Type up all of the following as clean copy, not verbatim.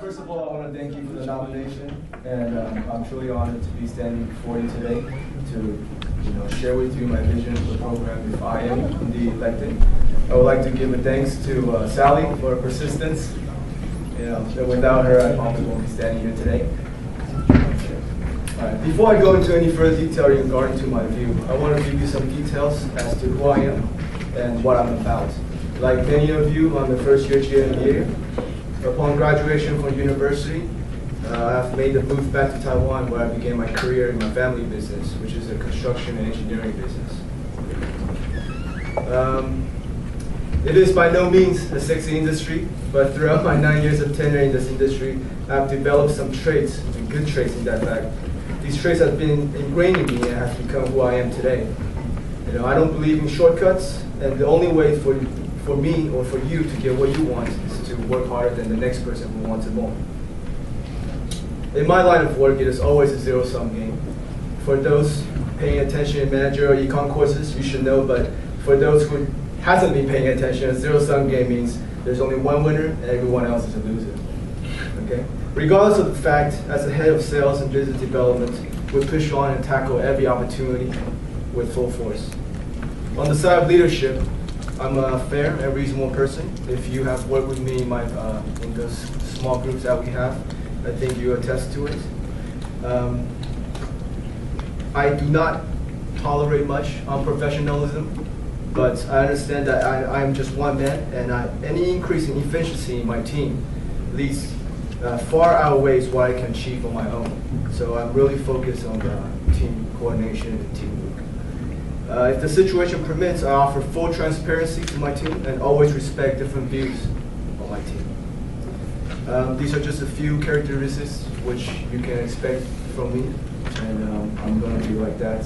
First of all, I want to thank you for the nomination, and I'm truly honored to be standing before you today to share with you my vision for the program if I am indeed elected. I would like to give a thanks to Sally for her persistence. That without her, I probably won't be standing here today. Alright, before I go into any further detail regarding to my view, I want to give you some details as to who I am and what I'm about. Like many of you, I'm a first-year GMBA. Upon graduation from university, I've made the move back to Taiwan, where I began my career in my family business, which is a construction and engineering business. It is by no means a sexy industry, but throughout my 9 years of tenure in this industry, I've developed some traits, and good traits in that fact. These traits have been ingrained in me and have become who I am today. I don't believe in shortcuts, and the only way for me or for you to get what you want is to work harder than the next person who wants it more. In my line of work, it is always a zero-sum game. For those paying attention in managerial econ courses, you should know, but for those who hasn't been paying attention, a zero-sum game means there's only one winner and everyone else is a loser. Okay? Regardless of the fact, as the head of sales and business development, we push on and tackle every opportunity with full force. On the side of leadership, I'm a fair and reasonable person. If you have worked with me in those small groups that we have, I think you attest to it. I do not tolerate much unprofessionalism, but I understand that I'm just one man, and any increase in efficiency in my team leads far outweighs what I can achieve on my own. So I'm really focused on team coordination and teamwork. If the situation permits, I offer full transparency to my team and always respect different views on my team. These are just a few characteristics which you can expect from me, and I'm going to be like that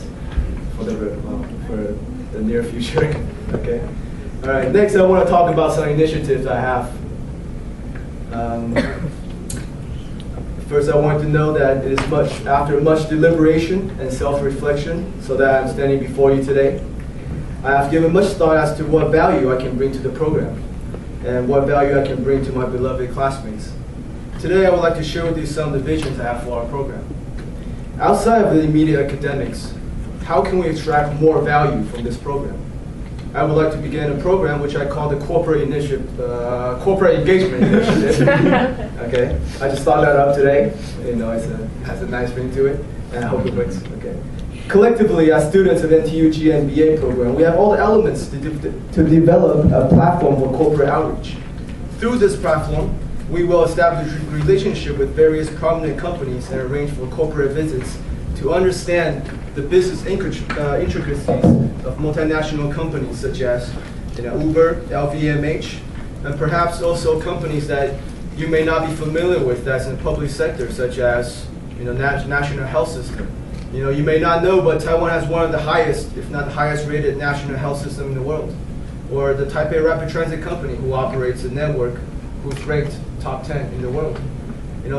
for the near future. Okay. All right. Next, I want to talk about some initiatives I have. First, I want to know that it is after much deliberation and self-reflection, so that I'm standing before you today. I have given much thought as to what value I can bring to the program, and what value I can bring to my beloved classmates. Today, I would like to share with you some of the visions I have for our program. Outside of the immediate academics, how can we extract more value from this program? I would like to begin a program which I call the Corporate Engagement Initiative. Okay, I just thought that up today. It has a nice ring to it, and I hope it works. Okay. Collectively, as students of NTU GMBA program, we have all the elements to develop a platform for corporate outreach. Through this platform, we will establish a relationship with various prominent companies and arrange for corporate visits to understand the business intricacies of multinational companies such as Uber, LVMH, and perhaps also companies that you may not be familiar with that's in the public sector, such as National Health System. You may not know, but Taiwan has one of the highest, if not the highest rated national health system in the world. Or the Taipei Rapid Transit Company, who operates a network who's ranked top 10 in the world.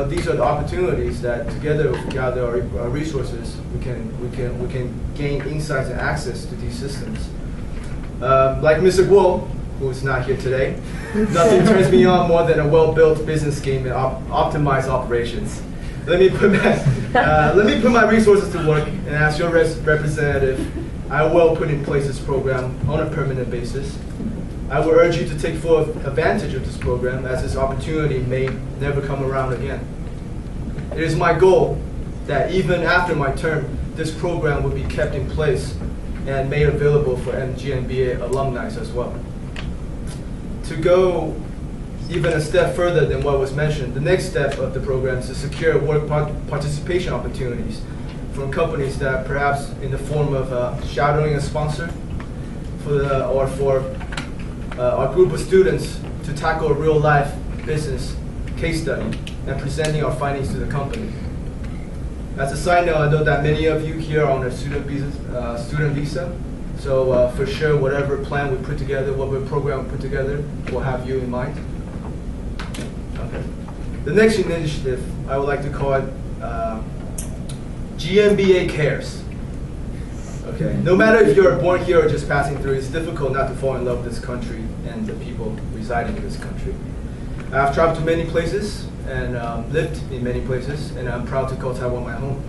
These are the opportunities that together, if we gather our resources, we can gain insights and access to these systems. Like Mr. Guo, who is not here today, nothing turns me on more than a well-built business scheme and optimized operations. Let me put my resources to work, and as your representative, I will put in place this program on a permanent basis. I will urge you to take full advantage of this program, as this opportunity may never come around again. It is my goal that even after my term, this program will be kept in place and made available for GMBA alumni as well. To go even a step further than what was mentioned, the next step of the program is to secure work participation opportunities from companies that perhaps in the form of shadowing a sponsor or for our group of students to tackle a real-life business case study and presenting our findings to the company. As a side note, I know that many of you here are on a student visa, so for sure, whatever plan we put together, whatever program we put together, we'll have you in mind. Okay. The next initiative, I would like to call it GMBA Cares. Okay. No matter if you're born here or just passing through, it's difficult not to fall in love with this country and the people residing in this country. I've traveled to many places and lived in many places, and I'm proud to call Taiwan my home.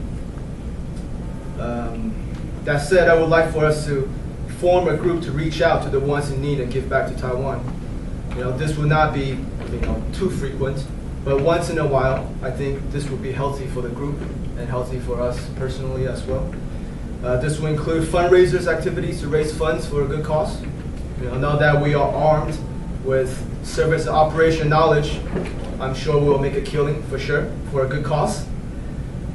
That said, I would like for us to form a group to reach out to the ones in need and give back to Taiwan. This will not be too frequent, but once in a while, I think this will be healthy for the group and healthy for us personally as well. This will include fundraisers activities to raise funds for a good cause. Now that we are armed with service and operation knowledge, I'm sure we'll make a killing for sure for a good cause.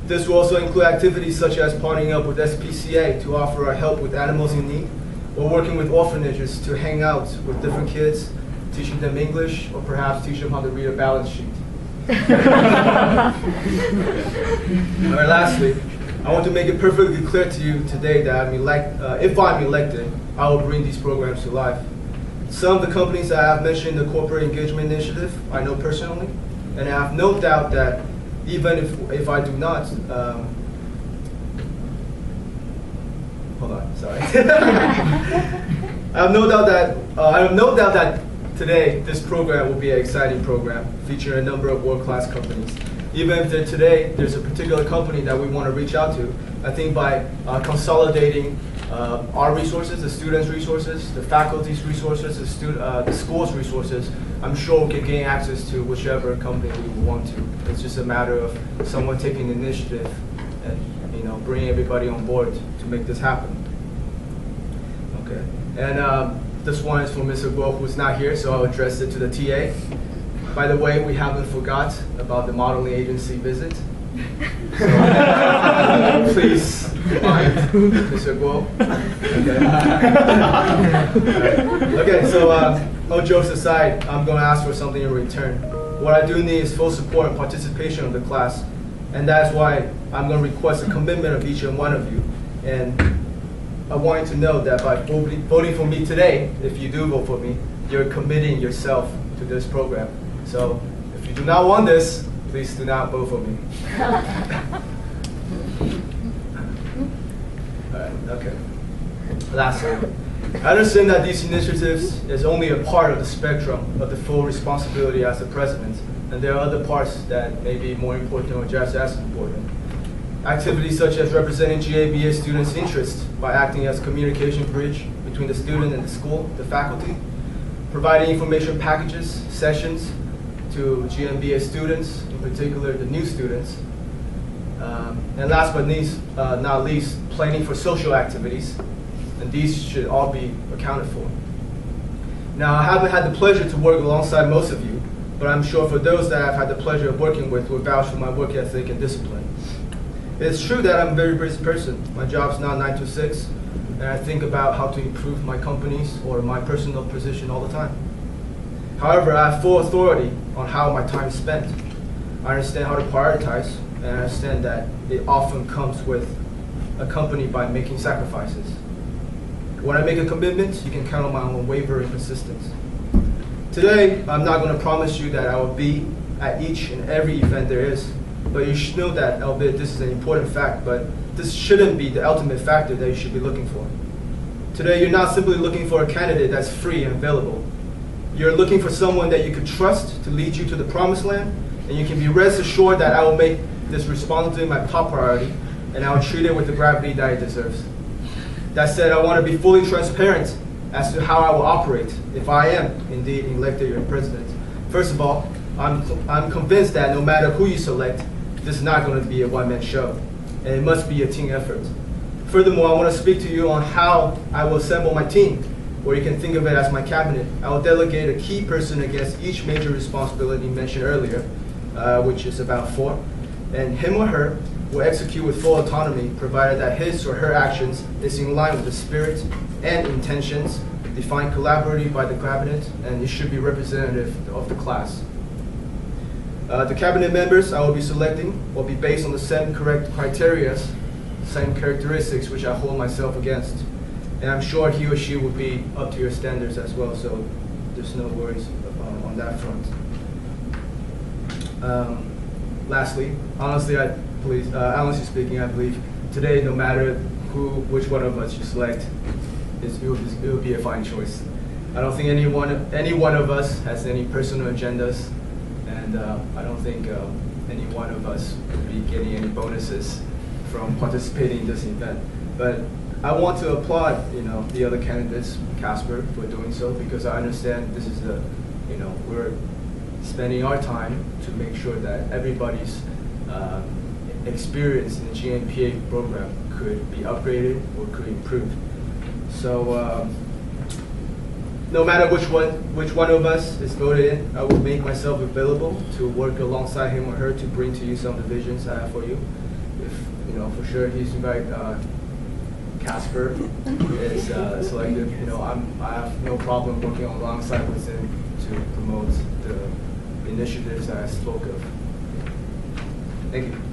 This will also include activities such as partnering up with SPCA to offer our help with animals in need, or working with orphanages to hang out with different kids, teaching them English, or perhaps teach them how to read a balance sheet. All right, lastly, I want to make it perfectly clear to you today that if I'm elected, I will bring these programs to life. Some of the companies that I have mentioned in the Corporate Engagement Initiative, I know personally, and I have no doubt that even if I do not, hold on, sorry. I have no doubt that today this program will be an exciting program featuring a number of world-class companies. Even if today there's a particular company that we want to reach out to, I think by consolidating our resources, the students' resources, the faculty's resources, the school's resources, I'm sure we can gain access to whichever company we want to. It's just a matter of someone taking the initiative and bringing everybody on board to make this happen. Okay, and this one is for Mr. Guo, who's not here, so I'll address it to the TA. By the way, we haven't forgot about the modeling agency visit. So, please remind Mr. Guo. Okay, so all jokes aside, I'm going to ask for something in return. What I do need is full support and participation of the class, and that's why I'm going to request a commitment of each and one of you. And I want you to know that by voting for me today, if you do vote for me, you're committing yourself to this program. So if you do not want this, please do not vote for me. All right, okay. Lastly, I understand that these initiatives is only a part of the spectrum of the full responsibility as the president, and there are other parts that may be more important or just as important. Activities such as representing GMBA students' interests by acting as communication bridge between the student and the school, the faculty, providing information packages, sessions to GMBA students, in particular the new students, and last but not least, planning for social activities, and these should all be accounted for. Now, I haven't had the pleasure to work alongside most of you, but I'm sure for those that I've had the pleasure of working with will vouch for my work ethic and discipline. It's true that I'm a very busy person. My job's not 9 to 6, and I think about how to improve my company's or my personal position all the time. However, I have full authority on how my time is spent. I understand how to prioritize, and I understand that it often comes accompanied by making sacrifices. When I make a commitment, you can count on my unwavering persistence. Today, I'm not going to promise you that I will be at each and every event there is, but you should know that, albeit this is an important fact, but this shouldn't be the ultimate factor that you should be looking for. Today, you're not simply looking for a candidate that's free and available. You're looking for someone that you could trust to lead you to the promised land, and you can be rest assured that I will make this responsibility my top priority, and I will treat it with the gravity that it deserves. That said, I want to be fully transparent as to how I will operate if I am indeed elected your president. First of all, I'm convinced that no matter who you select, this is not going to be a one-man show, and it must be a team effort. Furthermore, I want to speak to you on how I will assemble my team, or you can think of it as my cabinet. I will delegate a key person against each major responsibility mentioned earlier, which is about 4, and him or her will execute with full autonomy, provided that his or her actions is in line with the spirit and intentions defined collaboratively by the cabinet, and it should be representative of the class. The cabinet members I will be selecting will be based on the same correct criteria, same characteristics which I hold myself against. And I'm sure he or she will be up to your standards as well, so there's no worries on that front. Lastly, honestly speaking, I believe today, no matter which one of us you select, it will be a fine choice. I don't think any one of us has any personal agendas and I don't think any one of us would be getting any bonuses from participating in this event. But I want to applaud, the other candidates, Casper, for doing so, because I understand this is we're spending our time to make sure that everybody's experience in the GMBA program could be upgraded or could improve. So no matter which one of us is voted in, I will make myself available to work alongside him or her to bring to you some of the visions I have for you. If for sure he's right. Casper is selected. I have no problem working alongside with him to promote the initiatives that I spoke of. Thank you.